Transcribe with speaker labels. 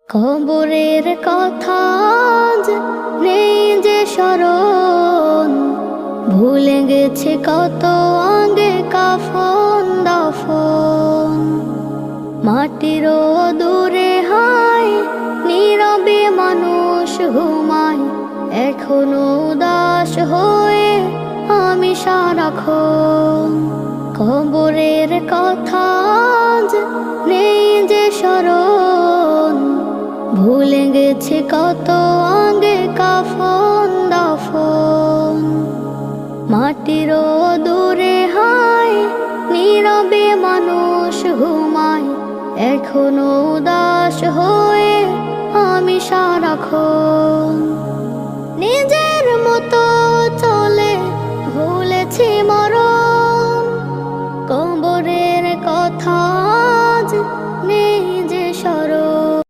Speaker 1: কবরের কথা আজ নেই যে স্মরণ, ভুলে গেছে কত আগে কাফন দাফন। মাটির দূরে হায় নীরবে মানুষ ঘুমায়, এখনো উদাস হয়ে আমি সারাক্ষণ। কবরের কথা আজ নেই যে স্মরণ, ভুলে গেছে কত আগে কাফন দাফন। মাটির দূরে হায় নীরবে মানুষ ঘুমায়, এখনো উদাস হয়ে আমি সারাক্ষণ। নিজের মতো